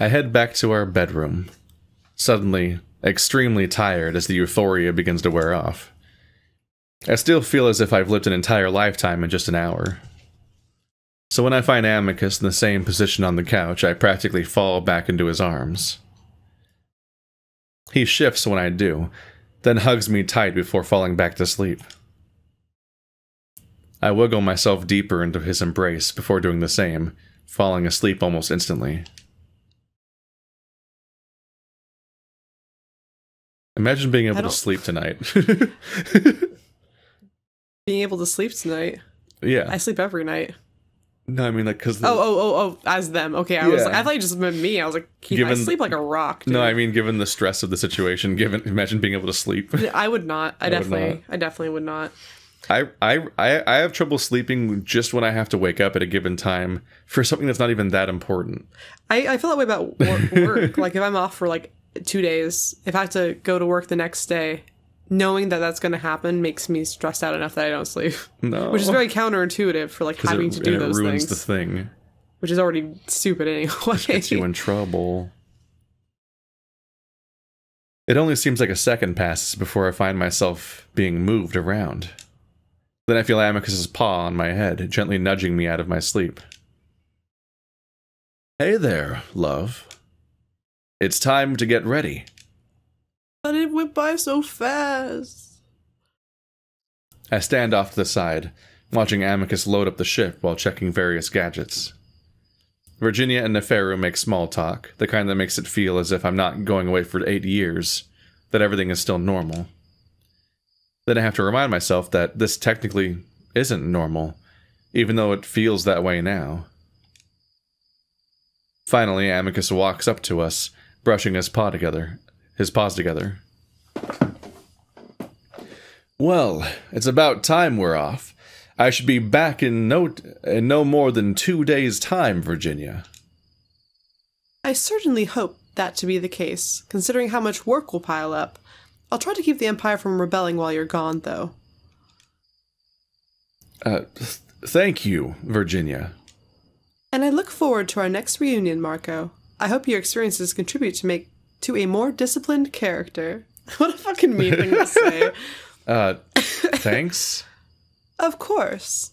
I head back to our bedroom, suddenly extremely tired as the euphoria begins to wear off. I still feel as if I've lived an entire lifetime in just an hour. So when I find Amicus in the same position on the couch, I practically fall back into his arms. He shifts when I do, then hugs me tight before falling back to sleep. I wiggle myself deeper into his embrace before doing the same, falling asleep almost instantly. Imagine being able to sleep tonight. Being able to sleep tonight? Yeah. I sleep every night. No, I mean, like, because... Oh, as them. Okay, I thought you just meant me. I was like, I sleep like a rock, dude. No, I mean, given the stress of the situation, imagine being able to sleep. I would not. I definitely would not. I have trouble sleeping just when I have to wake up at a given time for something that's not even that important. I feel that way about work. Like, if I'm off for, like, 2 days, if I have to go to work the next day, knowing that that's going to happen makes me stressed out enough that I don't sleep. No. Which is very counterintuitive for, like, having to do those things. It ruins the thing. Which is already stupid anyway. Which gets you in trouble. It only seems like a second passes before I find myself being moved around. Then I feel Amicus's paw on my head, gently nudging me out of my sleep. Hey there, love. It's time to get ready. But it went by so fast. I stand off to the side, watching Amicus load up the ship while checking various gadgets. Virginia and Neferu make small talk, the kind that makes it feel as if I'm not going away for 8 years, that everything is still normal. Then I have to remind myself that this technically isn't normal, even though it feels that way now. Finally, Amicus walks up to us, brushing his paws together. Well, it's about time we're off. I should be back in no more than 2 days' time, Virginia. I certainly hope that to be the case, considering how much work will pile up. I'll try to keep the Empire from rebelling while you're gone, though. Thank you, Virginia. And I look forward to our next reunion, Marco. I hope your experiences contribute to a more disciplined character. What a fucking mean thing to say. Thanks? Of course.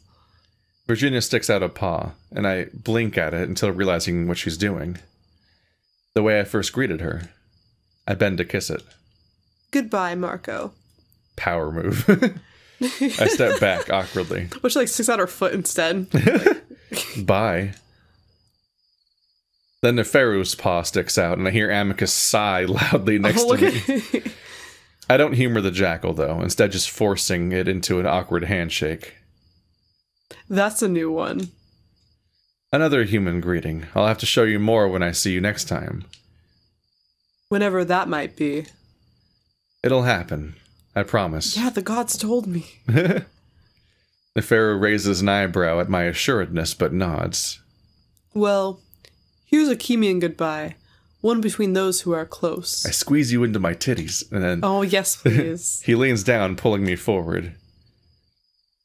Virginia sticks out a paw, and I blink at it until realizing what she's doing. The way I first greeted her. I bend to kiss it. Goodbye, Marco. Power move. I step back awkwardly. But she, like, sticks out her foot instead. Bye. Then Neferu's paw sticks out, and I hear Amicus sigh loudly next to me. I don't humor the jackal, though, instead just forcing it into an awkward handshake. That's a new one. Another human greeting. I'll have to show you more when I see you next time. Whenever that might be. It'll happen. I promise. Yeah, the gods told me. Neferu raises an eyebrow at my assuredness, but nods. Well, here's a Kimian goodbye. One between those who are close. I squeeze you into my titties, and then... Oh, yes, please. He leans down, pulling me forward.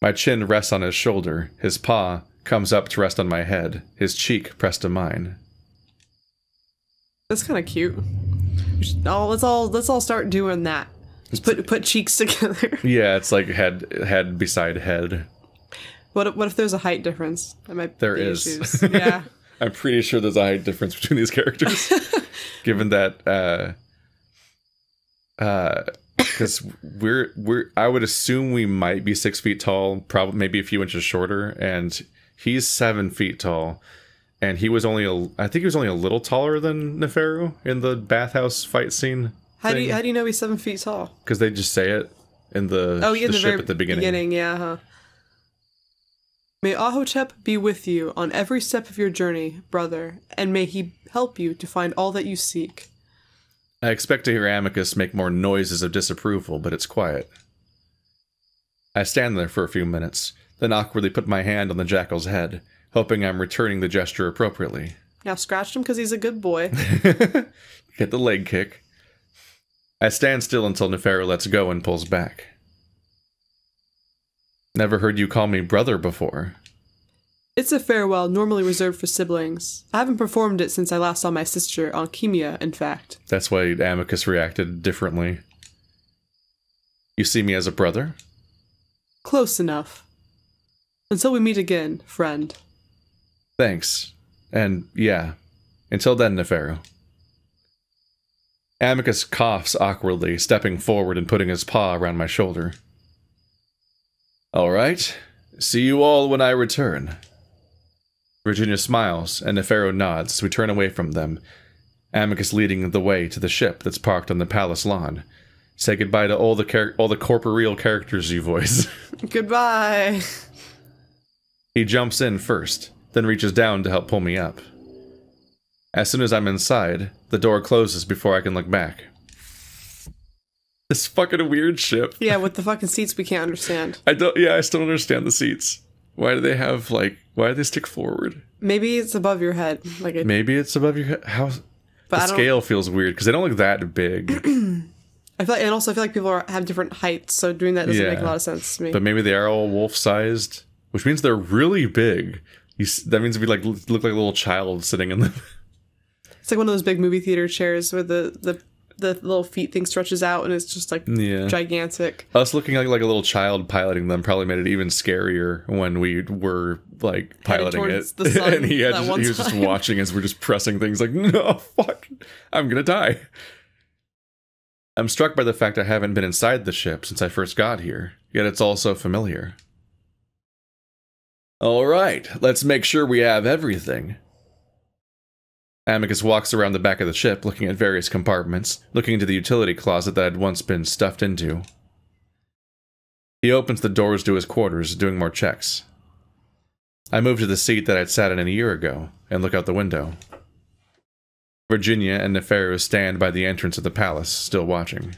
My chin rests on his shoulder. His paw comes up to rest on my head, his cheek pressed to mine. That's kind of cute. Let's all start doing that. Just put cheeks together. Yeah, it's like head beside head. What if there's a height difference? That might there be is. Issues. Yeah. I'm pretty sure there's a height difference between these characters. Given that because I would assume we might be 6 feet tall, probably maybe a few inches shorter, and he's 7 feet tall. And he was I think he was only a little taller than Neferu in the bathhouse fight scene. How do you know he's 7 feet tall? Because they just say it in the ship at the beginning. Yeah, huh? May Ahotep be with you on every step of your journey, brother, and may he help you to find all that you seek. I expect to hear Amicus make more noises of disapproval, but it's quiet. I stand there for a few minutes, then awkwardly put my hand on the jackal's head, hoping I'm returning the gesture appropriately. Now scratched him because he's a good boy. Get the leg kick. I stand still until Neferu lets go and pulls back. Never heard you call me brother before. It's a farewell normally reserved for siblings. I haven't performed it since I last saw my sister on Chemia, in fact. That's why Amicus reacted differently. You see me as a brother? Close enough. Until we meet again, friend. Thanks. And, yeah. Until then, Nefero. Amicus coughs awkwardly, stepping forward and putting his paw around my shoulder. All right. See you all when I return. Virginia smiles, and Nefero nods as we turn away from them, Amicus leading the way to the ship that's parked on the palace lawn. Say goodbye to all the corporeal characters you voice. Goodbye. He jumps in first, then reaches down to help pull me up. As soon as I'm inside, the door closes before I can look back. This fucking weird ship. Yeah, with the fucking seats we can't understand. I still don't understand the seats. Why do they have, like, why do they stick forward? Maybe it's above your head. Maybe it's above your head. How? But the scale feels weird, because they don't look that big. I feel like people have different heights, so doing that doesn't make a lot of sense to me. But maybe they are all wolf-sized, which means they're really big. That means we look like a little child sitting in them. It's like one of those big movie theater chairs where the little feet thing stretches out and it's just like gigantic. Us looking like a little child piloting them probably made it even scarier when we were like piloting it. The sun and he was just watching as we're just pressing things like, no, fuck, I'm gonna die. I'm struck by the fact I haven't been inside the ship since I first got here, yet it's all so familiar. Alright, let's make sure we have everything. Amicus walks around the back of the ship, looking at various compartments, looking into the utility closet that had once been stuffed into. He opens the doors to his quarters, doing more checks. I move to the seat that I'd sat in a year ago, and look out the window. Virginia and Nefero stand by the entrance of the palace, still watching.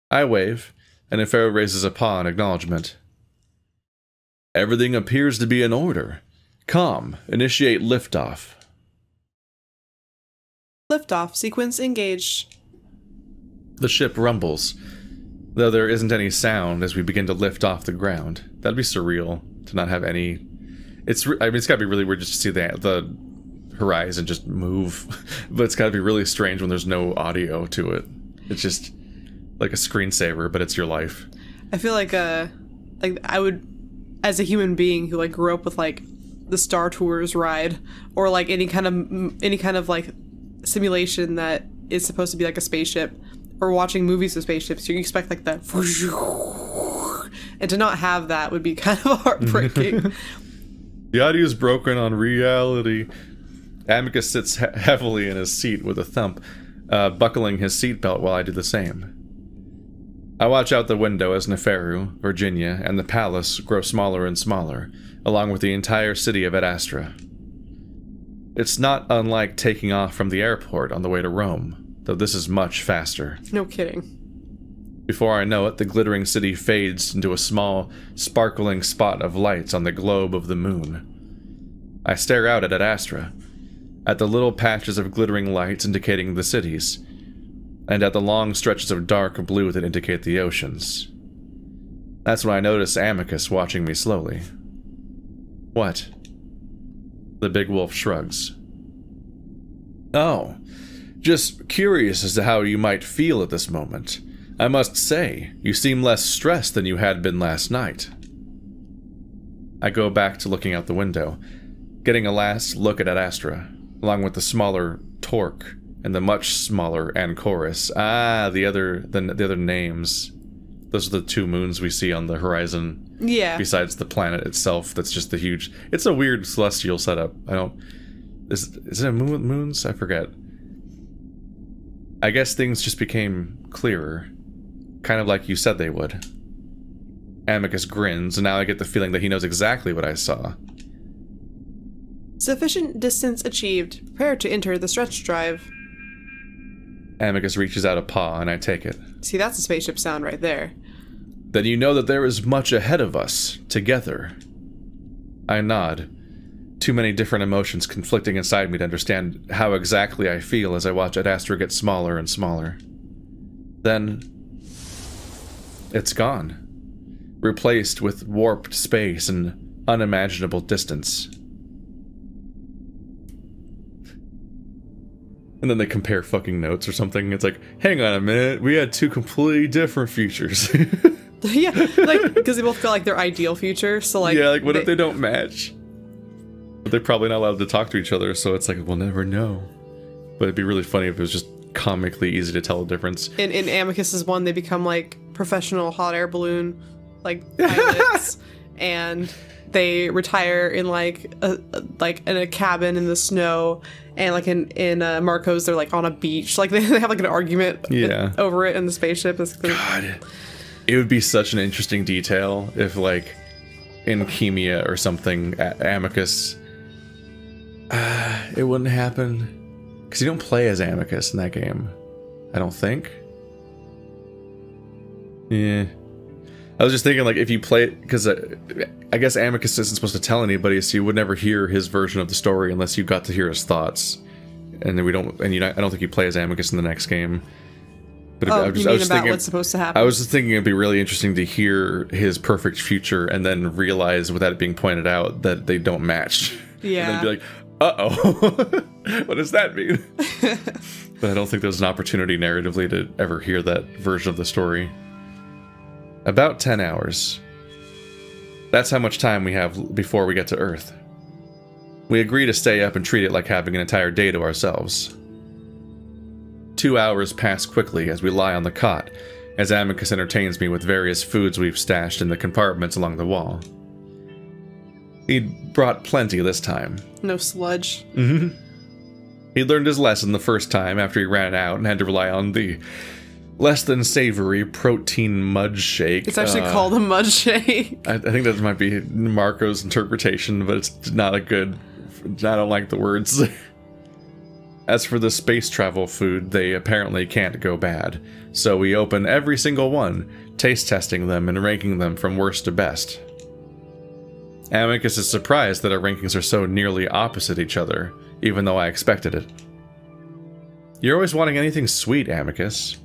I wave, and Nefero raises a paw in acknowledgement. Everything appears to be in order. Com, initiate liftoff. Liftoff, sequence engaged. The ship rumbles, though there isn't any sound as we begin to lift off the ground. That'd be surreal, to not have any... it's gotta be really weird just to see the horizon just move, but it's gotta be really strange when there's no audio to it. It's just like a screensaver, but it's your life. I feel like I would, as a human being who like grew up with like the Star Tours ride, or like any kind of like simulation that is supposed to be like a spaceship, or watching movies with spaceships, you expect like that, and to not have that would be kind of heartbreaking. The audio's broken on reality. Amicus sits heavily in his seat with a thump, buckling his seatbelt while I do the same. I watch out the window as Nefero, Virginia, and the palace grow smaller and smaller, along with the entire city of Adastra. It's not unlike taking off from the airport on the way to Rome, though this is much faster. No kidding. Before I know it, the glittering city fades into a small, sparkling spot of lights on the globe of the moon. I stare out at Adastra, at the little patches of glittering lights indicating the cities, and at the long stretches of dark blue that indicate the oceans. That's when I notice Amicus watching me slowly. What? The big wolf shrugs. Oh, just curious as to how you might feel at this moment. I must say, you seem less stressed than you had been last night. I go back to looking out the window, getting a last look at Adastra, along with the smaller Torque and the much smaller Anchorus. The other names. Those are the two moons we see on the horizon. Yeah. Besides the planet itself, that's just the huge... It's a weird celestial setup. I don't... Is it a moon with moons? I forget. I guess things just became clearer. Kind of like you said they would. Amicus grins, and now I get the feeling that he knows exactly what I saw. Sufficient distance achieved. Prepare to enter the stretch drive. Amicus reaches out a paw, and I take it. See, that's a spaceship sound right there. Then you know that there is much ahead of us, together. I nod. Too many different emotions conflicting inside me to understand how exactly I feel as I watch Adastra get smaller and smaller. Then... it's gone. Replaced with warped space and unimaginable distance. And then they compare fucking notes or something. It's like, hang on a minute, we had 2 completely different futures. Yeah, like, because they both got, like, their ideal future, so, like... Yeah, like, what if they don't match? But they're probably not allowed to talk to each other, so it's like, we'll never know. But it'd be really funny if it was just comically easy to tell the difference. In Amicus's one, they become, like, professional hot air balloon, like, pilots, and they retire in, like, in a cabin in the snow, and, like, in Marco's, they're, like, on a beach. Like, they have, like, an argument over it in the spaceship. God. It would be such an interesting detail if, like, in Chemia or something, Amicus... it wouldn't happen. Because you don't play as Amicus in that game. I don't think. Yeah. I was just thinking, like, if you play it... Because I guess Amicus isn't supposed to tell anybody, so you would never hear his version of the story unless you got to hear his thoughts. And then we don't... And I don't think you play as Amicus in the next game. But I was just thinking, what's supposed to happen? I was just thinking it'd be really interesting to hear his perfect future and then realize, without it being pointed out, that they don't match. Yeah. And then be like, uh-oh. What does that mean? But I don't think there's an opportunity narratively to ever hear that version of the story. About 10 hours. That's how much time we have before we get to Earth. We agree to stay up and treat it like having an entire day to ourselves. 2 hours pass quickly as we lie on the cot, as Amicus entertains me with various foods we've stashed in the compartments along the wall. He'd brought plenty this time. No sludge. Mm-hmm. He learned his lesson the first time after he ran out and had to rely on the less than savory protein mud shake. It's actually called a mud shake. I think that might be Marco's interpretation, but it's not a good... I don't like the words. As for the space travel food, they apparently can't go bad. So we open every single one, taste testing them and ranking them from worst to best. Amicus is surprised that our rankings are so nearly opposite each other, even though I expected it. You're always wanting anything sweet, Amicus.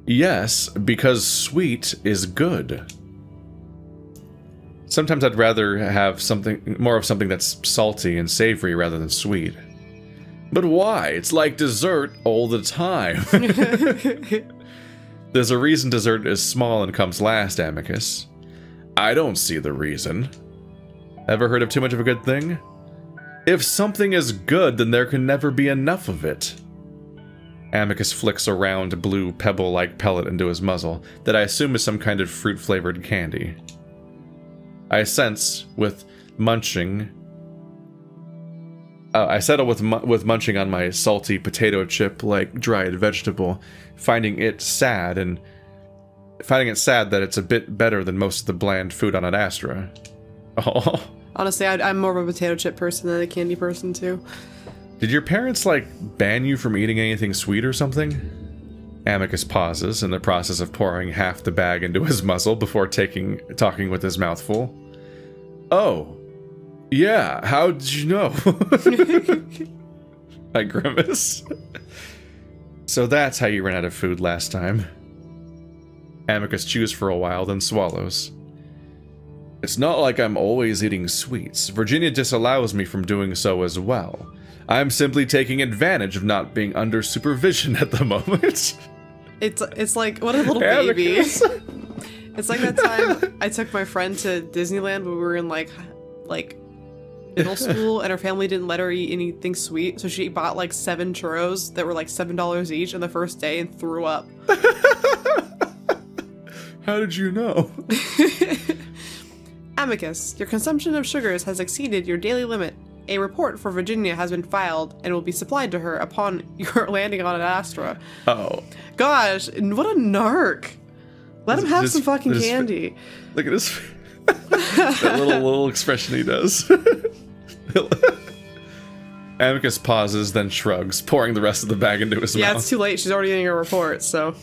Yes, because sweet is good. Sometimes I'd rather have more of something that's salty and savory rather than sweet. But why? It's like dessert all the time. There's a reason dessert is small and comes last, Amicus. I don't see the reason. Ever heard of too much of a good thing? If something is good, then there can never be enough of it. Amicus flicks a round blue pebble-like pellet into his muzzle that I assume is some kind of fruit-flavored candy. I sense, with munching... I settle with munching on my salty potato chip like dried vegetable, finding it sad that it's a bit better than most of the bland food on Adastra. Oh. Honestly, I'm more of a potato chip person than a candy person too. Did your parents, like, ban you from eating anything sweet or something? Amicus pauses in the process of pouring half the bag into his muzzle before talking with his mouth full. Oh. Yeah, how did you know? I grimace. So that's how you ran out of food last time. Amicus chews for a while, then swallows. It's not like I'm always eating sweets. Virginia disallows me from doing so as well. I'm simply taking advantage of not being under supervision at the moment. It's like, what a little baby. It's like that time I took my friend to Disneyland when we were in like middle school, and her family didn't let her eat anything sweet, so she bought like 7 churros that were like $7 each on the first day and threw up. How did you know? Amicus, your consumption of sugars has exceeded your daily limit. A report for Virginia has been filed and will be supplied to her upon your landing on Adastra. Oh. Gosh, what a narc. Let him have some fucking candy. Look at this. That little expression he does. Amicus pauses, then shrugs, pouring the rest of the bag into his mouth. Yeah, it's too late. She's already getting a report, so...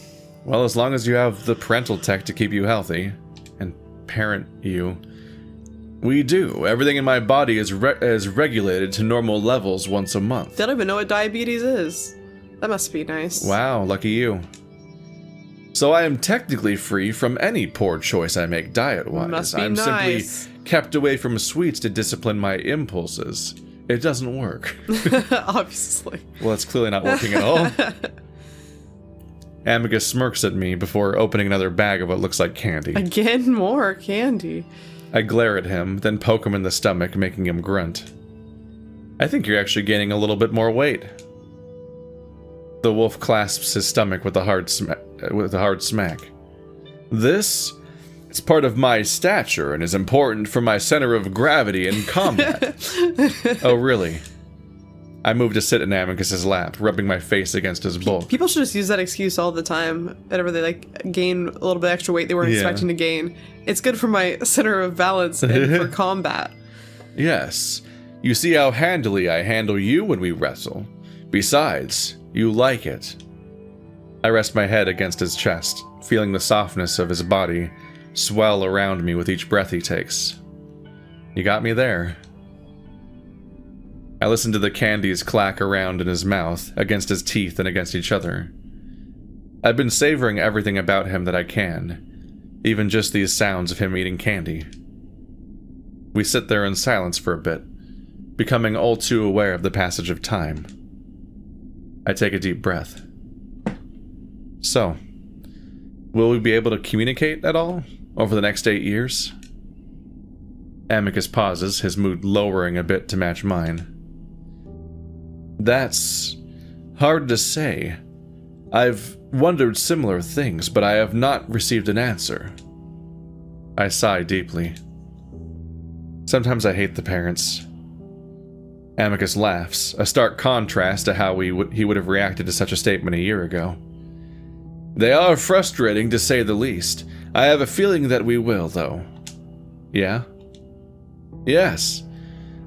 Well, as long as you have the parental tech to keep you healthy, and parent you... We do. Everything in my body is regulated to normal levels once a month. They don't even know what diabetes is. That must be nice. Wow, lucky you. So I am technically free from any poor choice I make diet-wise. Must be I'm nice. simply kept away from sweets to discipline my impulses. It doesn't work. Obviously. Well, it's clearly not working at all. Amicus smirks at me before opening another bag of what looks like candy. Again, more candy. I glare at him, then poke him in the stomach, making him grunt. I think you're actually gaining a little bit more weight. The wolf clasps his stomach with a hard smack. This is part of my stature and is important for my center of gravity in combat. Oh, really? I move to sit in Amicus's lap, rubbing my face against his bulk. People should just use that excuse all the time whenever they like gain a little bit extra weight they weren't expecting to gain. It's good for my center of balance and for combat. Yes. You see how handily I handle you when we wrestle. Besides, you like it. I rest my head against his chest, feeling the softness of his body swell around me with each breath he takes. You got me there. I listen to the candies clack around in his mouth, against his teeth and against each other. I've been savoring everything about him that I can, even just these sounds of him eating candy. We sit there in silence for a bit, becoming all too aware of the passage of time. I take a deep breath. So, will we be able to communicate at all over the next 8 years? Amicus pauses, his mood lowering a bit to match mine. That's hard to say. I've wondered similar things, but I have not received an answer. I sigh deeply. Sometimes I hate the parents. Amicus laughs, a stark contrast to how he would have reacted to such a statement a year ago. They are frustrating, to say the least. I have a feeling that we will, though. Yeah? Yes.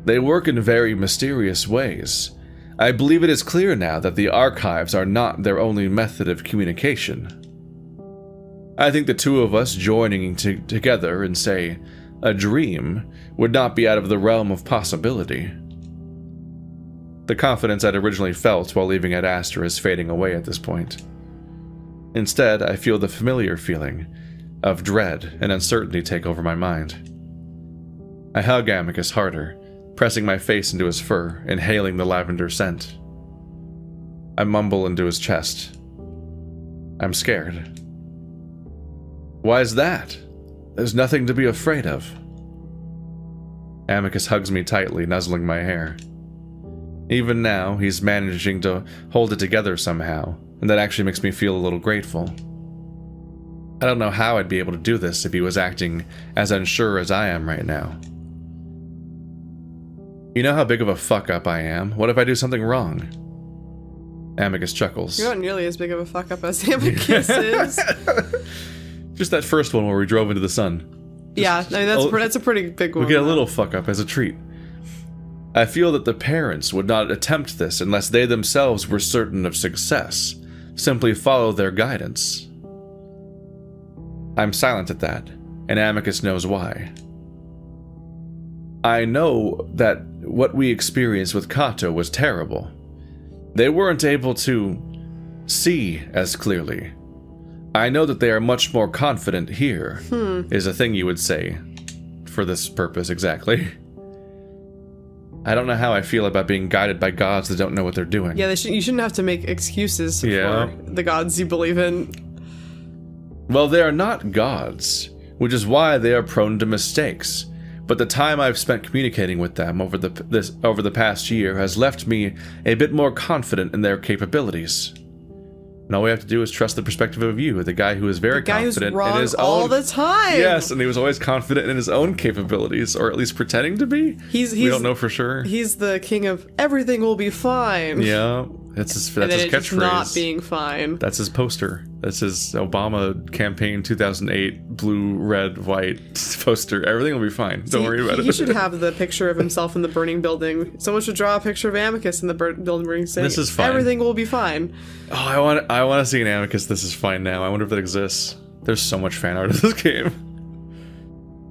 They work in very mysterious ways. I believe it is clear now that the archives are not their only method of communication. I think the two of us joining together in, say, a dream would not be out of the realm of possibility. The confidence I'd originally felt while leaving Adastra is fading away at this point. Instead, I feel the familiar feeling of dread and uncertainty take over my mind. I hug Amicus harder, pressing my face into his fur, inhaling the lavender scent. I mumble into his chest. I'm scared. Why is that? There's nothing to be afraid of. Amicus hugs me tightly, nuzzling my hair. Even now, he's managing to hold it together somehow, and that actually makes me feel a little grateful. I don't know how I'd be able to do this if he was acting as unsure as I am right now. You know how big of a fuck-up I am? What if I do something wrong? Amicus chuckles. You're not nearly as big of a fuck-up as Amicus is. Just that first one where we drove into the sun. Yeah, I mean, that's a pretty big one. We get a little fuck-up as a treat. I feel that the parents would not attempt this unless they themselves were certain of success. Simply follow their guidance. I'm silent at that, and Amicus knows why. I know that what we experienced with Kato was terrible. They weren't able to see as clearly. I know that they are much more confident here, is a thing you would say, for this purpose exactly. I don't know how I feel about being guided by gods that don't know what they're doing. Yeah, you shouldn't have to make excuses for the gods you believe in. Well, they are not gods, which is why they are prone to mistakes. But the time I've spent communicating with them over the past year has left me a bit more confident in their capabilities. And all we have to do is trust the perspective of you, the guy who is very confident in his own... all the time! Yes, and he was always confident in his own capabilities, or at least pretending to be. We don't know for sure. He's the king of everything will be fine. Yeah, that's his catchphrase. Just not being fine. That's his poster. That's his Obama campaign 2008 blue, red, white poster. Everything will be fine. Don't worry about it. He should have the picture of himself in the burning building. Someone should draw a picture of Amicus in the building saying, "This is fine. Everything will be fine." Oh, I want to see an Amicus "This is fine" now. I wonder if that exists. There's so much fan art of this game.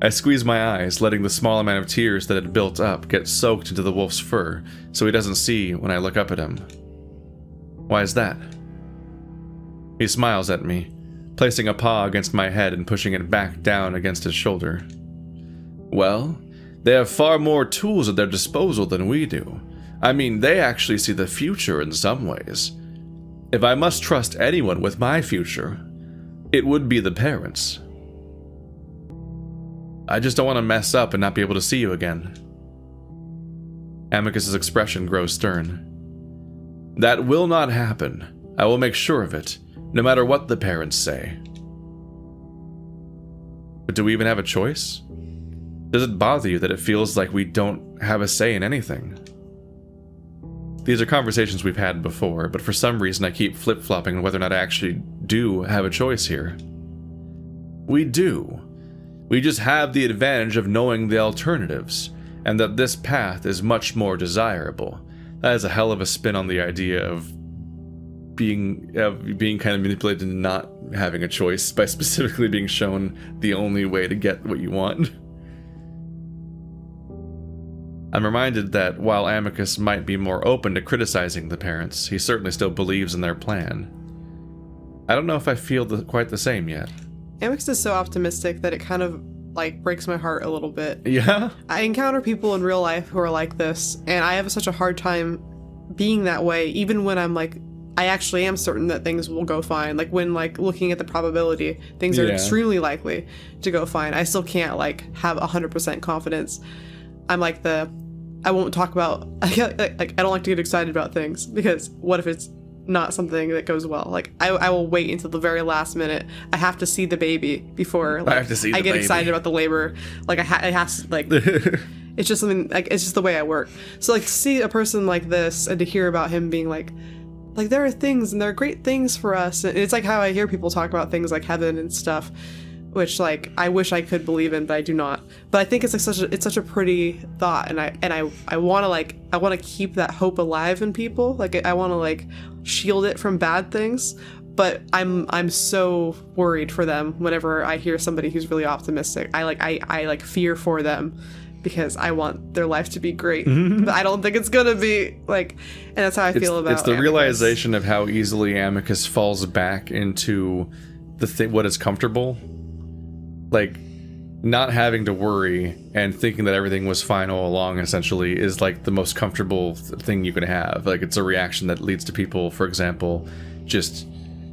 I squeeze my eyes, letting the small amount of tears that had built up get soaked into the wolf's fur, so he doesn't see when I look up at him. Why is that? He smiles at me, placing a paw against my head and pushing it back down against his shoulder. Well, They have far more tools at their disposal than we do. I mean, they actually see the future in some ways. If I must trust anyone with my future, it would be the parents. I just don't want to mess up and not be able to see you again. Amicus's expression grows stern. That will not happen. I will make sure of it, no matter what the parents say. But do we even have a choice? Does it bother you that it feels like we don't have a say in anything? These are conversations we've had before, but for some reason I keep flip-flopping on whether or not I actually do have a choice here. We do. We just have the advantage of knowing the alternatives, and that this path is much more desirable. That is a hell of a spin on the idea of being kind of manipulated into not having a choice by specifically being shown the only way to get what you want. I'm reminded that while Amicus might be more open to criticizing the parents, he certainly still believes in their plan. I don't know if I feel quite the same yet. Amicus is so optimistic that it kind of, like, breaks my heart a little bit. Yeah? I encounter people in real life who are like this, and I have such a hard time being that way, even when I'm, like, I actually am certain that things will go fine. Like, when, like, looking at the probability, things are extremely likely to go fine. I still can't, like, have 100% confidence. I'm like I won't talk about, I don't like to get excited about things, because what if it's not something that goes well? Like, I will wait until the very last minute. I have to see the baby before, like, I get excited about the labor. Like, it has to, like, it's just something, like, it's just the way I work. So, like, to see a person like this and to hear about him being like, there are things and there are great things for us. And it's like how I hear people talk about things like heaven and stuff, which, like, I wish I could believe in, but I do not. But I think it's like such a pretty thought, and I want to keep that hope alive in people. Like, I want to, like, shield it from bad things. But I'm so worried for them whenever I hear somebody who's really optimistic. I fear for them, because I want their life to be great. But I don't think it's gonna be, like, and that's how I feel about It's the Amicus. realization of how easily Amicus falls back into what is comfortable. Like, not having to worry and thinking that everything was fine all along, essentially, is, like, the most comfortable thing you can have. Like, it's a reaction that leads to people, for example, just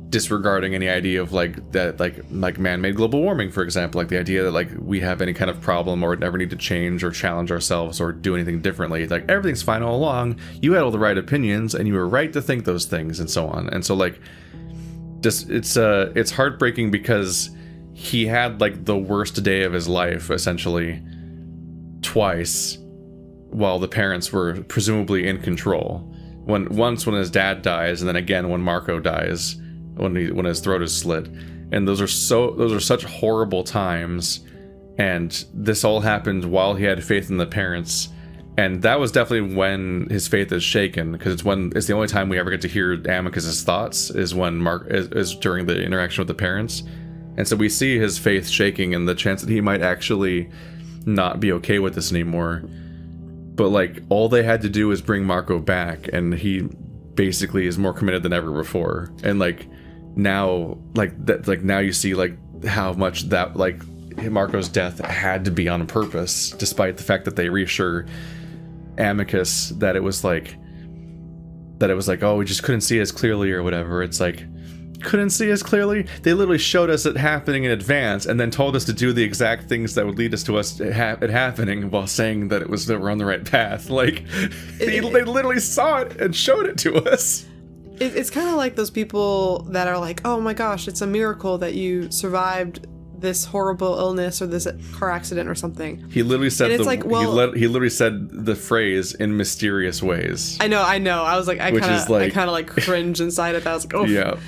disregarding any idea of, like, that, like man-made global warming, for example. Like, the idea that, like, we have any kind of problem or never need to change or challenge ourselves or do anything differently. Like, everything's fine all along. You had all the right opinions, and you were right to think those things, and so on. And so, like, just, it's heartbreaking, because he had, like, the worst day of his life, essentially, twice, while the parents were presumably in control. Once when his dad dies, and then again when Marco dies, when his throat is slit. And those are such horrible times, and this all happened while he had faith in the parents. And that was definitely when his faith is shaken, because it's the only time we ever get to hear Amicus's thoughts is when is during the interaction with the parents. And so we see his faith shaking and the chance that he might actually not be okay with this anymore. But, like, all they had to do is bring Marco back, and he basically is more committed than ever before. And, like, now, now you see, like, how much that, like, Marco's death had to be on purpose, despite the fact that they reassure Amicus that it was like, oh, we just couldn't see as clearly or whatever. It's like, couldn't see as clearly? They literally showed us it happening in advance and then told us to do the exact things that would lead us to it happening, while saying that we're on the right path. Like, they literally saw it and showed it to us. It's kind of like those people that are like, oh my gosh, it's a miracle that you survived this horrible illness or this car accident or something. He literally said he literally said the phrase in mysterious ways. I know. I was like, I kind of like cringe inside of that. I was like, oh yeah.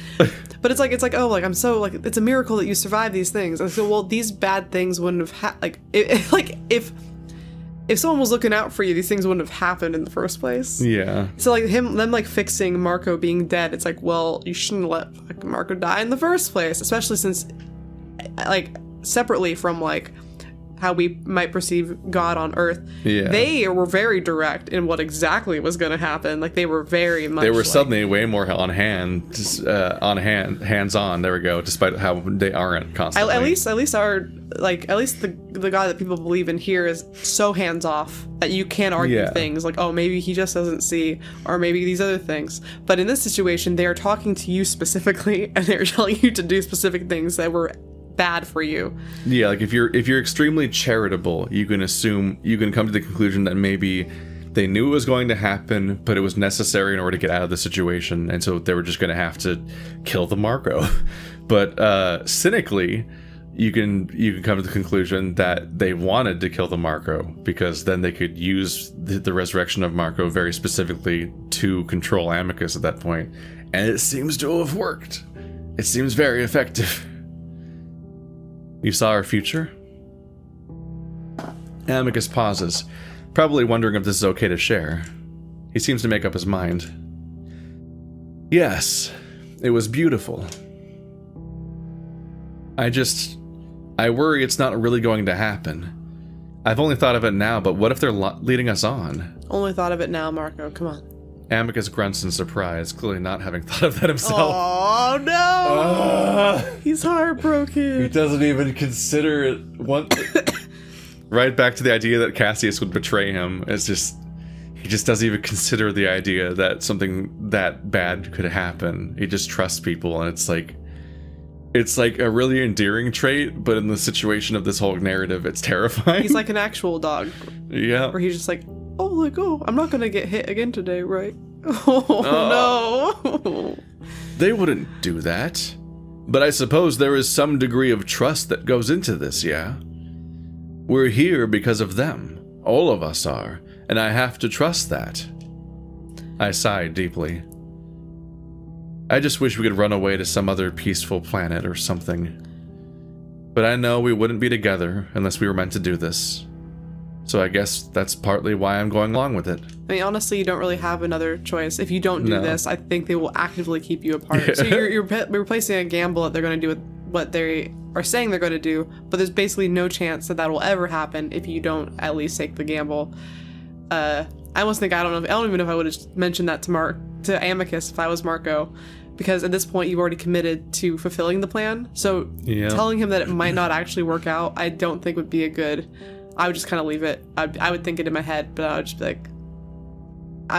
But it's like, oh, like, I'm so, like, it's a miracle that you survived these things. And so, well, these bad things wouldn't have if someone was looking out for you, these things wouldn't have happened in the first place. Yeah. So, like, them, like, fixing Marco being dead, it's like, well, you shouldn't let, like, Marco die in the first place, especially since, like, separately from, like, how we might perceive God on Earth. Yeah. They were very direct in what exactly was going to happen. Like, they were very much. They were suddenly way more hands-on. There we go. Despite how they aren't constantly. At least the God that people believe in here is so hands-off that you can't argue things like, oh, maybe he just doesn't see, or maybe these other things. But in this situation, they are talking to you specifically, and they're telling you to do specific things that were bad for you. Yeah, like if you're extremely charitable, you can come to the conclusion that maybe they knew it was going to happen, but it was necessary in order to get out of the situation, and so they were just going to have to kill the Marrow. But cynically, you can come to the conclusion that they wanted to kill the Marrow because then they could use the resurrection of Marrow very specifically to control Amicus at that point, and it seems to have worked. It seems very effective. You saw our future? Amicus pauses, probably wondering if this is okay to share. He seems to make up his mind. Yes, it was beautiful. I worry it's not really going to happen. I've only thought of it now, but what if they're leading us on? Only thought of it now, Marco. Come on. Amicus grunts in surprise, clearly not having thought of that himself. Oh, no! He's heartbroken. He doesn't even consider it. Right back to the idea that Cassius would betray him. He just doesn't even consider the idea that something that bad could happen. He just trusts people, and it's like a really endearing trait, but in the situation of this whole narrative, it's terrifying. He's like an actual dog. Yeah. Where he's just like, oh, I'm not gonna get hit again today, right? Oh, no. They wouldn't do that. But I suppose there is some degree of trust that goes into this, yeah? We're here because of them. All of us are. And I have to trust that. I sighed deeply. I just wish we could run away to some other peaceful planet or something. But I know we wouldn't be together unless we were meant to do this. So I guess that's partly why I'm going along with it. I mean, honestly, you don't really have another choice. If you don't do this, I think they will actively keep you apart. Yeah. So you're replacing a gamble that they're going to do with what they are saying they're going to do, but there's basically no chance that will ever happen if you don't at least take the gamble. I almost think I don't even know if I would have mentioned that to Amicus if I was Marco, because at this point you've already committed to fulfilling the plan. So telling him that it might not actually work out, I don't think would be a good. I would just kind of leave it. I would think it in my head, but I would just be like,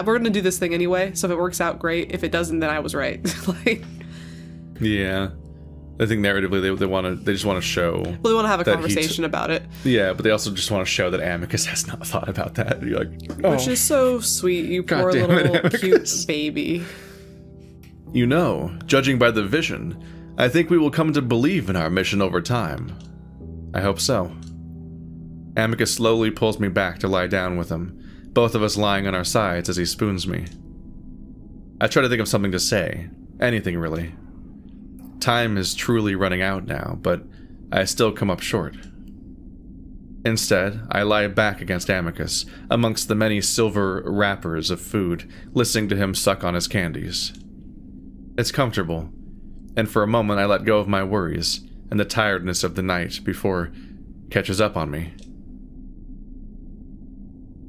we're gonna do this thing anyway, so if it works out, great. If it doesn't, then I was right. Like, yeah, I think narratively they just want to show. Well, they want to have a conversation about it. Yeah, but they also just want to show that Amicus has not thought about that. You're like, oh, which is so sweet, you poor little cute baby. You know, judging by the vision, I think we will come to believe in our mission over time. I hope so. Amicus slowly pulls me back to lie down with him, both of us lying on our sides as he spoons me. I try to think of something to say, anything really. Time is truly running out now, but I still come up short. Instead, I lie back against Amicus, amongst the many silver wrappers of food, listening to him suck on his candies. It's comfortable, and for a moment I let go of my worries and the tiredness of the night before it catches up on me.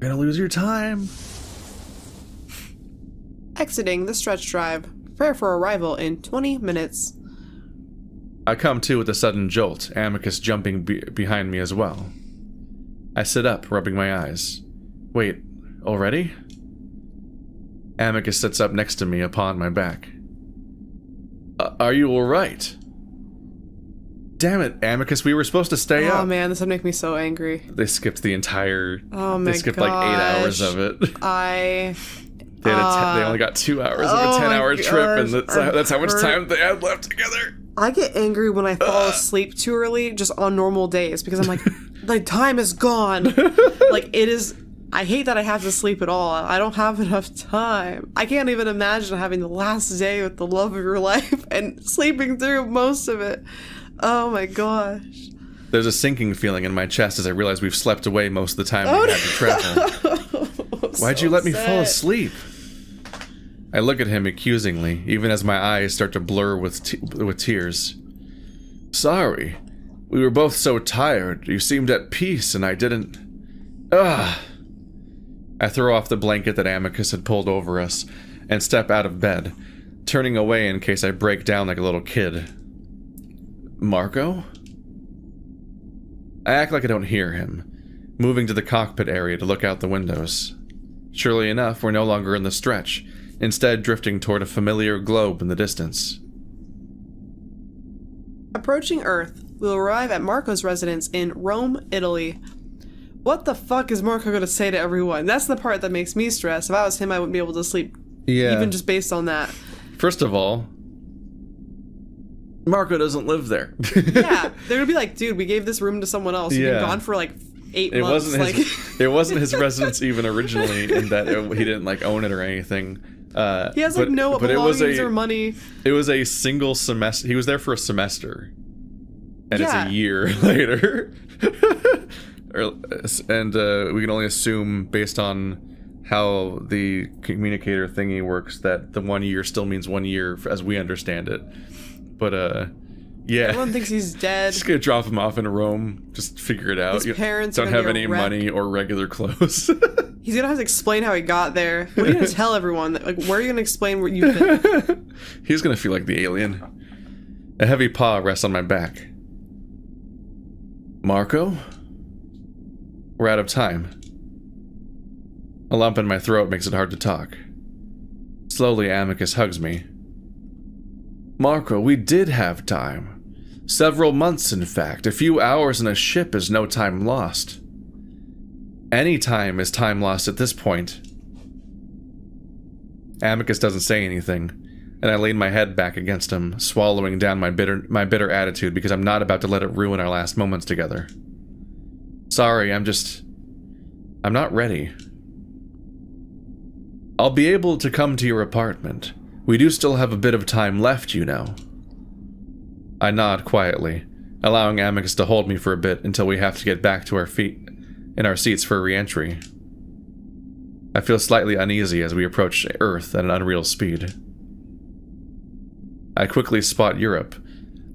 You're gonna lose your time. Exiting the stretch drive. Prepare for arrival in 20 minutes. I come to with a sudden jolt, Amicus jumping behind me as well. I sit up, rubbing my eyes. Wait, already? Amicus sits up next to me upon my back. Are you alright? Damn it, Amicus, we were supposed to stay up. Oh man, this would make me so angry. They skipped the entire... Oh my gosh. They skipped like 8 hours of it. They only got 2 hours of a 10-hour trip, and that's how much time they had left together. I get angry when I fall asleep too early, just on normal days, because I'm like, like, time is gone. Like, it is... I hate that I have to sleep at all. I don't have enough time. I can't even imagine having the last day with the love of your life and sleeping through most of it. Oh my gosh. There's a sinking feeling in my chest as I realize we've slept away most of the time we had to travel. Why'd you let me fall asleep? I look at him accusingly, even as my eyes start to blur with tears. Sorry. We were both so tired. You seemed at peace, and I didn't... Ugh. I throw off the blanket that Amicus had pulled over us and step out of bed, turning away in case I break down like a little kid. Marco? I act like I don't hear him, moving to the cockpit area to look out the windows. Surely enough, we're no longer in the stretch, instead drifting toward a familiar globe in the distance. Approaching Earth, we'll arrive at Marco's residence in Rome, Italy. What the fuck is Marco going to say to everyone? That's the part that makes me stress. If I was him, I wouldn't be able to sleep. Yeah. Even just based on that. First of all, Marco doesn't live there. Yeah. They're going to be like, dude, we gave this room to someone else. You've been gone for like 8 months. It wasn't his residence even originally, in that he didn't like own it or anything. He has like no belongings or money. It was a single semester. He was there for a semester. And it's a year later. And we can only assume, based on how the communicator thingy works, that the 1 year still means 1 year as we understand it. But yeah, everyone thinks he's dead. Just gonna drop him off in Rome. Just figure it out. His parents don't have any money or regular clothes. He's gonna have to explain how he got there. What are you gonna tell everyone? Like, where are you gonna explain what you've been? He's gonna feel like the alien. A heavy paw rests on my back. Marco? We're out of time. A lump in my throat makes it hard to talk. Slowly, Amicus hugs me. Marco, we did have time. Several months, in fact. A few hours in a ship is no time lost. Any time is time lost at this point. Amicus doesn't say anything, and I lean my head back against him, swallowing down my bitter attitude because I'm not about to let it ruin our last moments together. Sorry, I'm not ready. I'll be able to come to your apartment. We do still have a bit of time left, you know. I nod quietly, allowing Amicus to hold me for a bit until we have to get back to our feet in our seats for re-entry. I feel slightly uneasy as we approach Earth at an unreal speed. I quickly spot Europe.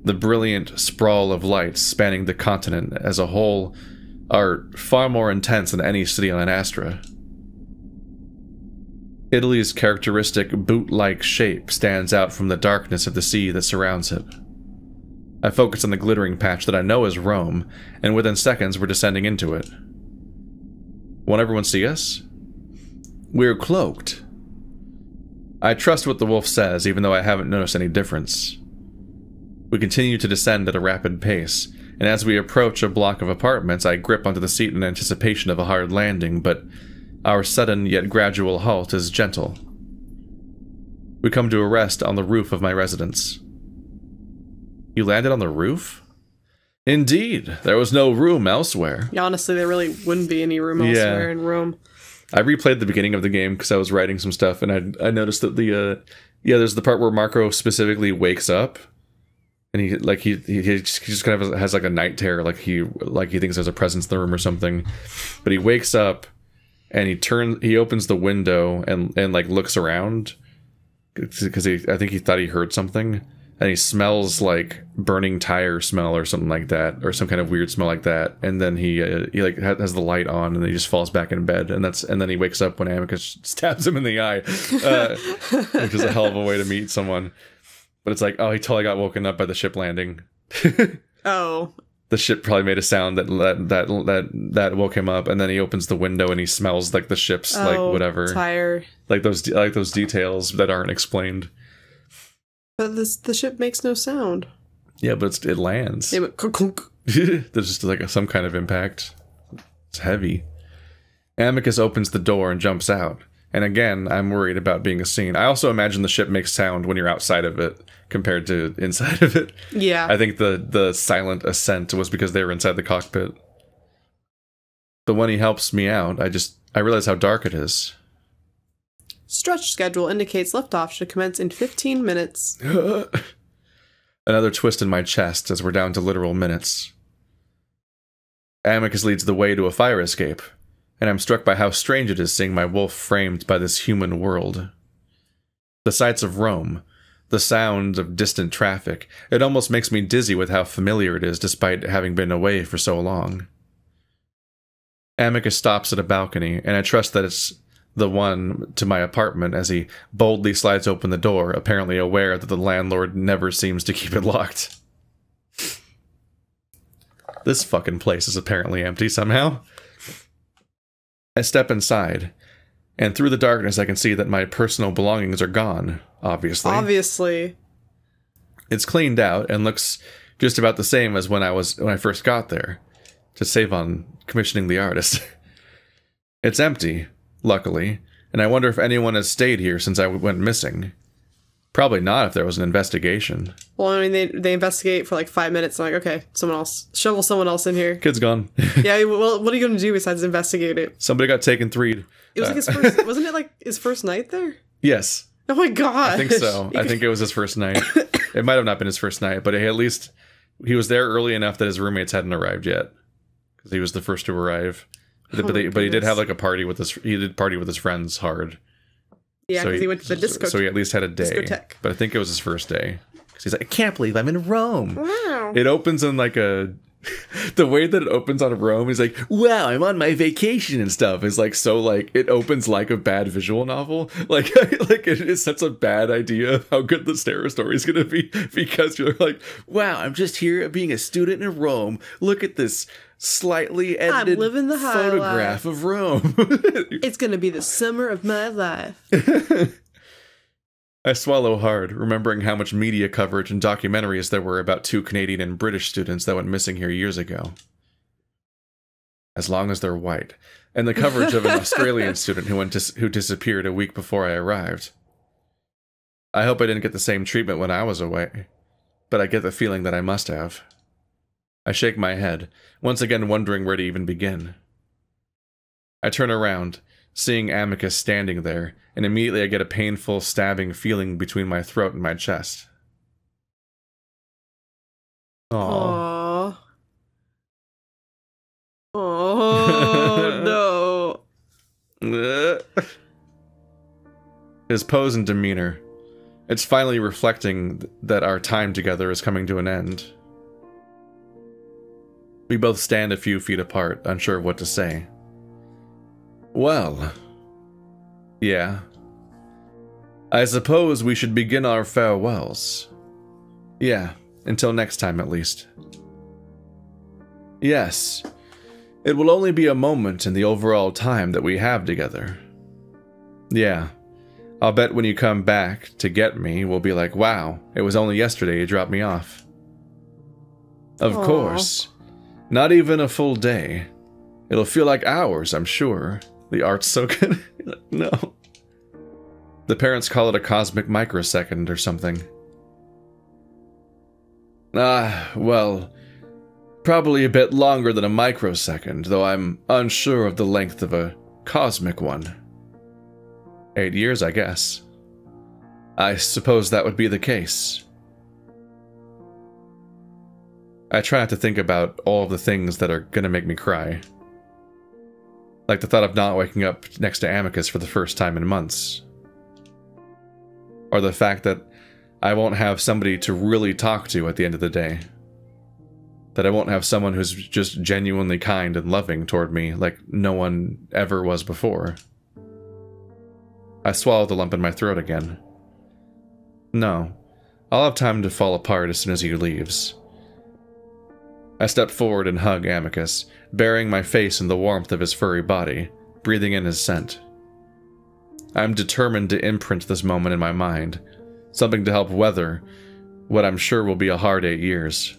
The brilliant sprawl of lights spanning the continent as a whole are far more intense than any city on Adastra. Italy's characteristic boot-like shape stands out from the darkness of the sea that surrounds it. I focus on the glittering patch that I know is Rome, and within seconds we're descending into it. Won't everyone see us? We're cloaked. I trust what the wolf says, even though I haven't noticed any difference. We continue to descend at a rapid pace, and as we approach a block of apartments, I grip onto the seat in anticipation of a hard landing, but our sudden yet gradual halt is gentle. We come to a rest on the roof of my residence. You landed on the roof? Indeed, there was no room elsewhere. Yeah, honestly, there really wouldn't be any room elsewhere in Rome. I replayed the beginning of the game because I was writing some stuff, and I noticed that there's the part where Marco specifically wakes up, and he just kind of has like a night terror, like he thinks there's a presence in the room or something, but he wakes up and he opens the window and like looks around because I think he thought he heard something. And he smells like burning tire smell or something like that, or some kind of weird smell like that. And then he like has the light on, and then he just falls back in bed. And then he wakes up when Amicus stabs him in the eye, which is a hell of a way to meet someone. But it's like, oh, he totally got woken up by the ship landing. Oh, the ship probably made a sound that woke him up, and then he opens the window and he smells like the ship's like whatever tire, like those details that aren't explained. But the ship makes no sound. Yeah, but it lands. Yeah, but clunk. There's just like some kind of impact. It's heavy. Amicus opens the door and jumps out. And again, I'm worried about being seen. I also imagine the ship makes sound when you're outside of it compared to inside of it. Yeah. I think the silent ascent was because they were inside the cockpit. But when he helps me out, I realize how dark it is. Stretch schedule indicates liftoff should commence in 15 minutes. Another twist in my chest as we're down to literal minutes. Amicus leads the way to a fire escape, and I'm struck by how strange it is seeing my wolf framed by this human world. The sights of Rome, the sound of distant traffic. It almost makes me dizzy with how familiar it is, despite having been away for so long. Amicus stops at a balcony, and I trust that it's the one to my apartment as he boldly slides open the door, apparently aware that the landlord never seems to keep it locked. This fucking place is apparently empty somehow. I step inside, and through the darkness I can see that my personal belongings are gone, obviously. Obviously. It's cleaned out and looks just about the same as when I first got there, to save on commissioning the artist. It's empty, luckily, and I wonder if anyone has stayed here since I went missing. Probably not if there was an investigation. Well, I mean, they investigate for like 5 minutes and like, okay, someone else. Shovel someone else in here. Kid's gone. Yeah, well, what are you going to do besides investigate it? Somebody got taken 3'd. It was like his first, wasn't it like his first night there? Yes. Oh my god. I think so. I think it was his first night. It might have not been his first night, but at least he was there early enough that his roommates hadn't arrived yet. Because he was the first to arrive. But he did have like a party with he did party with his friends hard. Yeah, because he went to the disco. So he at least had a day. Discotheque. But I think it was his first day. Because he's like, I can't believe I'm in Rome. Wow. It opens in like a... The way that it opens on Rome is like, wow, I'm on my vacation and stuff. Is like so like it opens like a bad visual novel. Like like it is such a bad idea of how good the Stara story is gonna be, because you're like, wow, I'm just here being a student in Rome. Look at this slightly edited photograph of Rome. It's gonna be the summer of my life. I swallow hard, remembering how much media coverage and documentaries there were about 2 Canadian and British students that went missing here years ago. As long as they're white. And the coverage of an Australian student who disappeared a week before I arrived. I hope I didn't get the same treatment when I was away, but I get the feeling that I must have. I shake my head, once again wondering where to even begin. I turn around, seeing Amicus standing there, and immediately I get a painful, stabbing feeling between my throat and my chest. Aww. Oh, no. His pose and demeanor. It's finally reflecting that our time together is coming to an end. We both stand a few feet apart, unsure of what to say. Well... yeah. I suppose we should begin our farewells. Yeah, until next time at least. Yes, it will only be a moment in the overall time that we have together. Yeah, I'll bet when you come back to get me, we'll be like, wow, it was only yesterday you dropped me off. Of Aww. course, not even a full day. It'll feel like hours, I'm sure. The art's so good. No. The parents call it a cosmic microsecond or something. Well, probably a bit longer than a microsecond, though I'm unsure of the length of a cosmic one. 8 years, I guess. I suppose that would be the case. I try not to think about all of the things that are gonna make me cry. Like the thought of not waking up next to Amicus for the first time in months. Or the fact that I won't have somebody to really talk to at the end of the day. That I won't have someone who's just genuinely kind and loving toward me like no one ever was before. I swallow the lump in my throat again. No, I'll have time to fall apart as soon as he leaves. I step forward and hug Amicus, burying my face in the warmth of his furry body, breathing in his scent. I'm determined to imprint this moment in my mind, something to help weather what I'm sure will be a hard 8 years.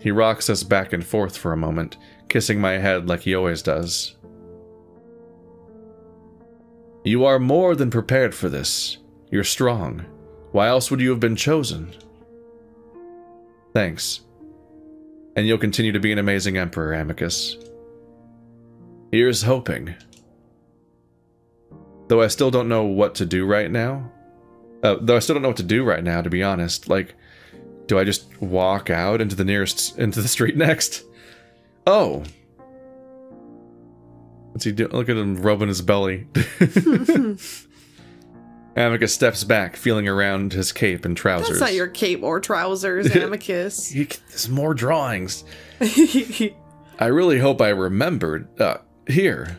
He rocks us back and forth for a moment, kissing my head like he always does. You are more than prepared for this. You're strong. Why else would you have been chosen? Thanks. And you'll continue to be an amazing emperor, Amicus. Here's hoping. Though I still don't know what to do right now. To be honest. Like, do I just walk out into the street next? Oh. What's he doing? Look at him rubbing his belly. Amicus steps back, feeling around his cape and trousers. That's not your cape or trousers, Amicus. There's more drawings. I really hope I remembered. Here.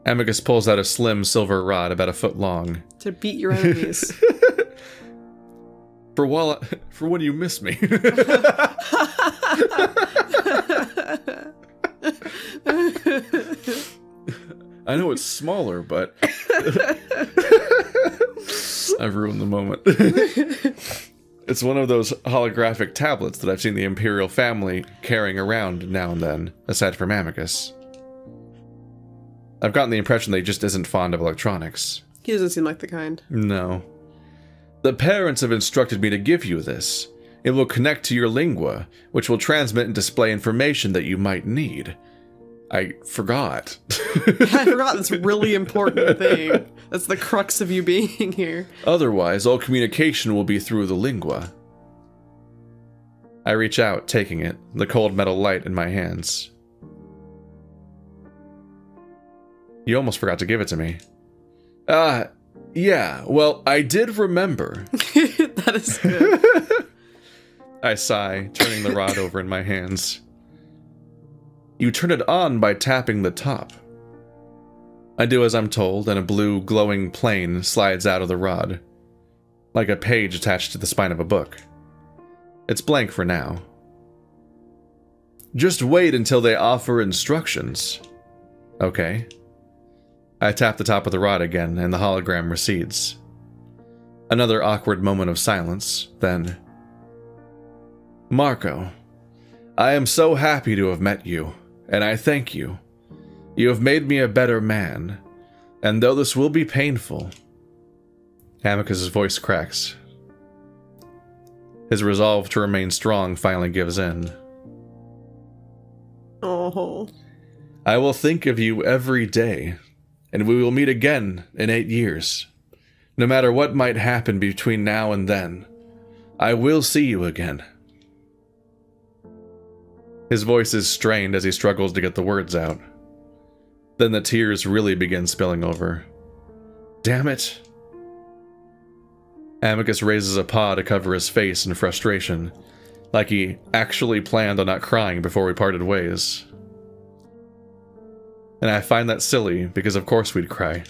Amicus pulls out a slim silver rod about a foot long. To beat your enemies. For when you miss me. I know it's smaller, but I've ruined the moment. It's one of those holographic tablets that I've seen the Imperial family carrying around now and then, aside from Amicus. I've gotten the impression that he just isn't fond of electronics. He doesn't seem like the kind. No. The parents have instructed me to give you this. It will connect to your lingua, which will transmit and display information that you might need. I forgot. I forgot this really important thing. That's the crux of you being here. Otherwise, all communication will be through the lingua. I reach out, taking it, the cold metal light in my hands. You almost forgot to give it to me. Yeah, well, I did remember. That is good. I sigh, turning the rod over in my hands. You turn it on by tapping the top. I do as I'm told, and a blue, glowing plane slides out of the rod, like a page attached to the spine of a book. It's blank for now. Just wait until they offer instructions. Okay. I tap the top of the rod again, and the hologram recedes. Another awkward moment of silence, then... Marco, I am so happy to have met you, and I thank you. You have made me a better man, and though this will be painful... Amicus's voice cracks. His resolve to remain strong finally gives in. Oh. I will think of you every day, and we will meet again in 8 years. No matter what might happen between now and then, I will see you again. His voice is strained as he struggles to get the words out. Then the tears really begin spilling over. Damn it. Amicus raises a paw to cover his face in frustration, like he actually planned on not crying before we parted ways. And I find that silly, because of course we'd cry.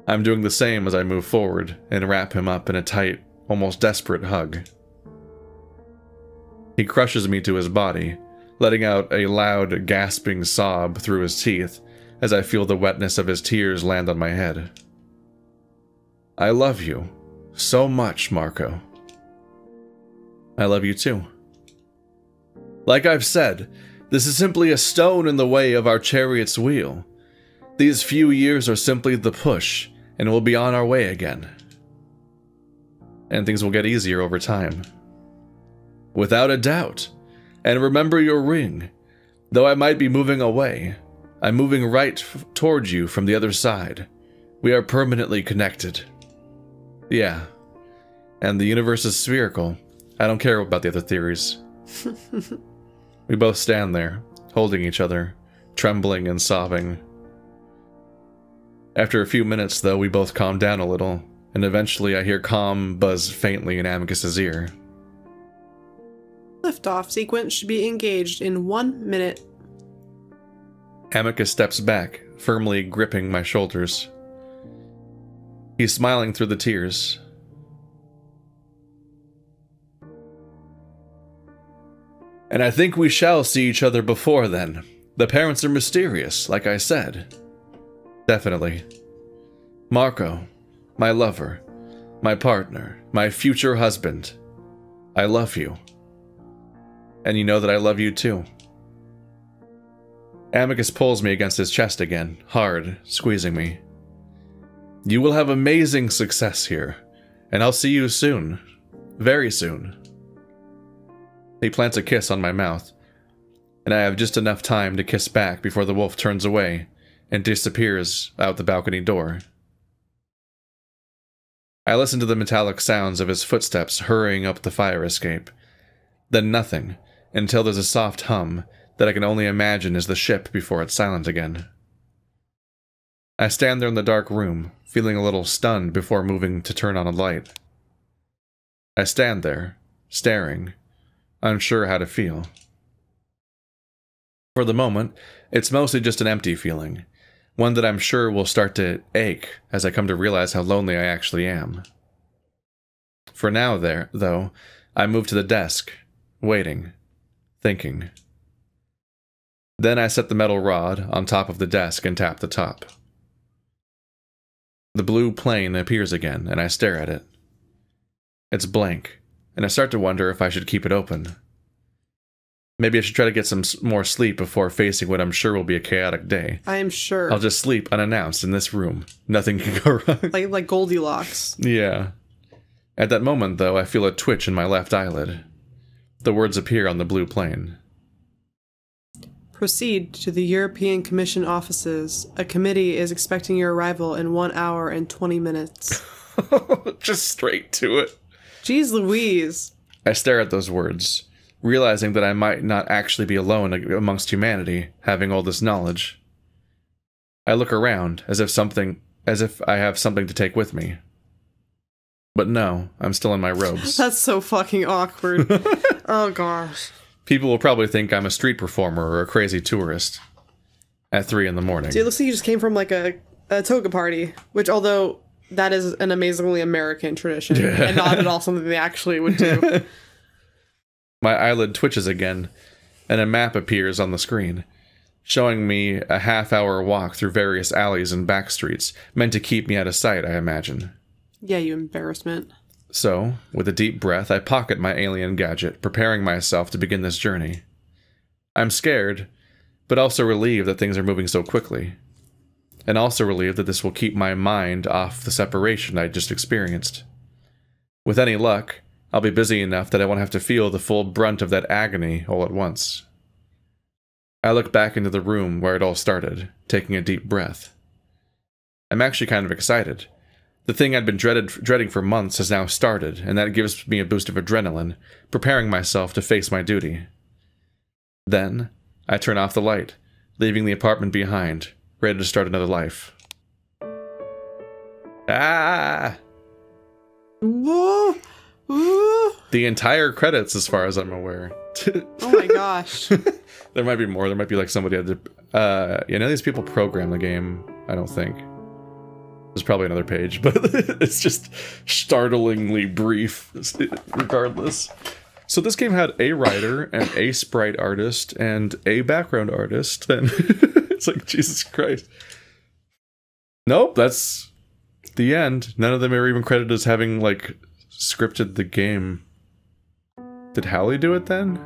I'm doing the same as I move forward and wrap him up in a tight, almost desperate hug. He crushes me to his body, letting out a loud, gasping sob through his teeth as I feel the wetness of his tears land on my head. I love you so much, Marco. I love you too. Like I've said, this is simply a stone in the way of our chariot's wheel. These few years are simply the push, and we'll be on our way again. And things will get easier over time. Without a doubt. And remember your ring. Though I might be moving away, I'm moving right towards you from the other side. We are permanently connected. Yeah. And the universe is spherical. I don't care about the other theories. We both stand there, holding each other, trembling and sobbing. After a few minutes, though, we both calm down a little, and eventually I hear calm buzz faintly in Amicus's ear. Liftoff sequence should be engaged in 1 minute. Amicus steps back, firmly gripping my shoulders. He's smiling through the tears. And I think we shall see each other before then. The parents are mysterious, like I said. Definitely. Marco, my lover, my partner, my future husband. I love you. And you know that I love you too. Amicus pulls me against his chest again, hard, squeezing me. You will have amazing success here, and I'll see you soon. Very soon. He plants a kiss on my mouth, and I have just enough time to kiss back before the wolf turns away and disappears out the balcony door. I listen to the metallic sounds of his footsteps hurrying up the fire escape, then nothing, until there's a soft hum that I can only imagine is the ship before it's silent again. I stand there in the dark room, feeling a little stunned before moving to turn on a light. I stand there, staring, unsure how to feel. For the moment, it's mostly just an empty feeling, one that I'm sure will start to ache as I come to realize how lonely I actually am. For now, though, I move to the desk, waiting, thinking. Then I set the metal rod on top of the desk and tap the top. The blue plane appears again, and I stare at it. It's blank, and I start to wonder if I should keep it open. Maybe I should try to get some more sleep before facing what I'm sure will be a chaotic day. I am sure. I'll just sleep unannounced in this room. Nothing can go wrong. Like Goldilocks. Yeah. At that moment, though, I feel a twitch in my left eyelid. The words appear on the blue plane. Proceed to the European Commission offices. A committee is expecting your arrival in 1 hour and 20 minutes. Just straight to it. Jeez Louise. I stare at those words, realizing that I might not actually be alone amongst humanity, having all this knowledge. I look around, as if I have something to take with me. But no, I'm still in my robes. That's so fucking awkward. Oh gosh. People will probably think I'm a street performer or a crazy tourist. At 3 in the morning. See, it looks like you just came from like a toga party, which although that is an amazingly American tradition, and not at all something they actually would do. My eyelid twitches again, and a map appears on the screen, showing me a half-hour walk through various alleys and back streets, meant to keep me out of sight, I imagine. Yeah, you embarrassment. So, with a deep breath, I pocket my alien gadget, preparing myself to begin this journey. I'm scared, but also relieved that things are moving so quickly. And also relieved that this will keep my mind off the separation I just experienced. With any luck, I'll be busy enough that I won't have to feel the full brunt of that agony all at once. I look back into the room where it all started, taking a deep breath. I'm actually kind of excited. The thing I'd been dreading for months has now started, and that gives me a boost of adrenaline, preparing myself to face my duty. Then, I turn off the light, leaving the apartment behind, ready to start another life. Ah! Whoa! Whoa! The entire credits, as far as I'm aware. Oh my gosh. There might be more. There might be like somebody had to... none of these people program the game, I don't think. There's probably another page, but it's just startlingly brief, regardless. So this game had a writer, and a sprite artist, and a background artist, and it's like, Jesus Christ. Nope, that's the end. None of them are even credited as having, like, scripted the game. Did Hallie do it then?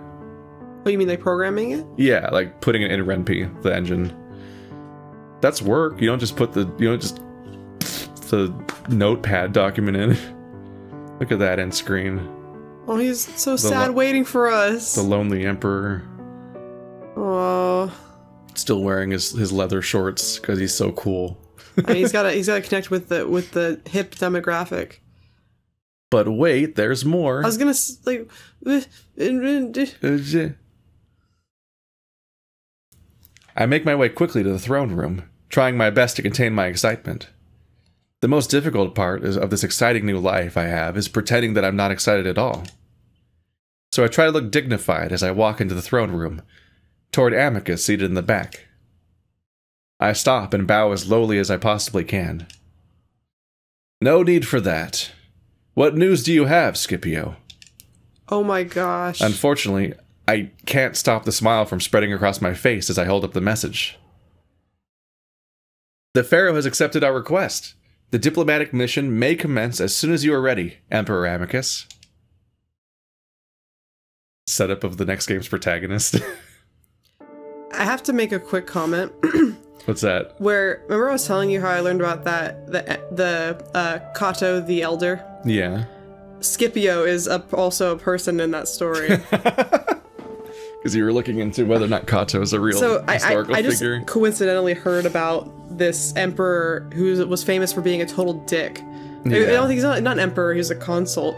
Oh, you mean like programming it? Yeah, like putting it in Ren'Py, the engine. That's work. You don't just put the notepad document in. Look at that end screen. Oh, he's so sad waiting for us. The Lonely Emperor. Oh. Still wearing his leather shorts because he's so cool. I mean, he's gotta connect with the hip demographic. But wait, there's more. I was gonna like. I make my way quickly to the throne room, trying my best to contain my excitement. The most difficult part of this exciting new life I have is pretending that I'm not excited at all. So I try to look dignified as I walk into the throne room, toward Amicus seated in the back. I stop and bow as lowly as I possibly can. No need for that. What news do you have, Scipio? Oh my gosh. Unfortunately, I can't stop the smile from spreading across my face as I hold up the message. The Pharaoh has accepted our request. The diplomatic mission may commence as soon as you are ready, Emperor Amicus. Setup of the next game's protagonist. I have to make a quick comment. What's that? Remember I was telling you how I learned about the Cato the Elder? Yeah. Scipio is also a person in that story. Because you were looking into whether or not Cato is a real historical figure. I just coincidentally heard about this emperor who was famous for being a total dick. Yeah. I don't think he's not an emperor, he's a consult.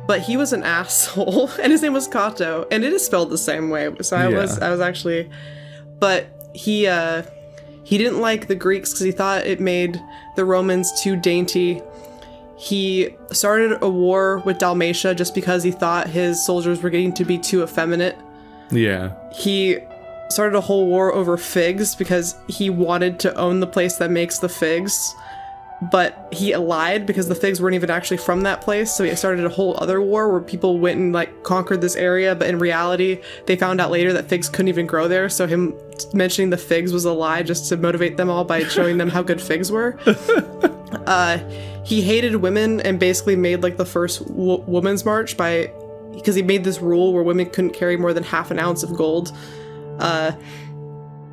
But he was an asshole, and his name was Cato, and it is spelled the same way. So I was actually, but he He didn't like the Greeks because he thought it made the Romans too dainty. He started a war with Dalmatia just because he thought his soldiers were getting to be too effeminate. Yeah. He started a whole war over figs because he wanted to own the place that makes the figs, but he lied because the figs weren't even actually from that place. So he started a whole other war where people went and like conquered this area, but in reality they found out later that figs couldn't even grow there. So him mentioning the figs was a lie just to motivate them all by showing them how good figs were. He hated women and basically made like the first women's march because he made this rule where women couldn't carry more than half an ounce of gold.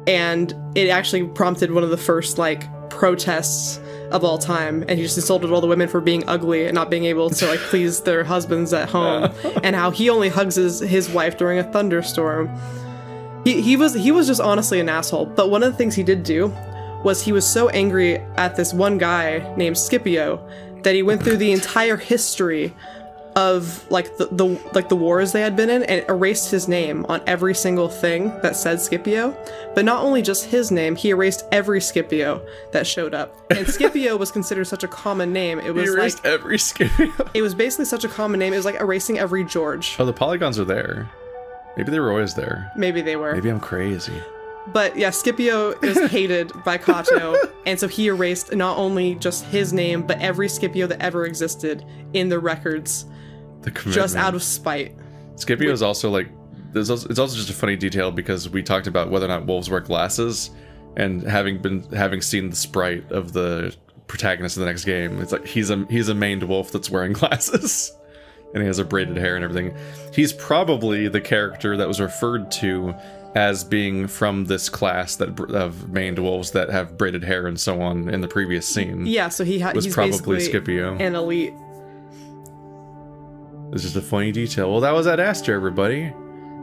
And it actually prompted one of the first like protests of all time, and he just insulted all the women for being ugly and not being able to like please their husbands at home, and how he only hugs his wife during a thunderstorm. He was just honestly an asshole. But one of the things he did do was he was so angry at this one guy named Scipio that he went through the entire history of like the wars they had been in and erased his name on every single thing that said Scipio. But not only just his name, he erased every Scipio that showed up. And Scipio was considered such a common name. It was he erased like every Scipio. It was basically such a common name. It was like erasing every George. Oh, the polygons are there. Maybe they were always there. Maybe they were. Maybe I'm crazy. But yeah, Scipio is hated by Cato, and so he erased not only just his name, but every Scipio that ever existed in the records. Just out of spite. Scipio is also like, it's also just a funny detail because we talked about whether or not wolves wear glasses, and having seen the sprite of the protagonist of the next game, it's like he's a maned wolf that's wearing glasses, and he has a braided hair and everything. He's probably the character that was referred to as being from this class of maned wolves that have braided hair and so on in the previous scene. Yeah, so he's probably Scipio, an elite. It's just a funny detail. Well, that was Adastra, everybody.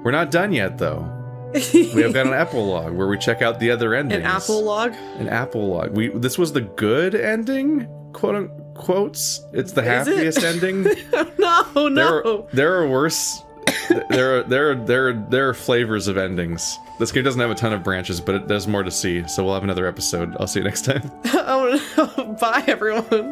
We're not done yet, though. We have got an epilogue where we check out the other endings. An apologue? An apologue. This was the good ending, quote unquote. It's the happiest ending. No. There are worse. There are flavors of endings. This game doesn't have a ton of branches, but there's more to see. So we'll have another episode. I'll see you next time. Bye, everyone.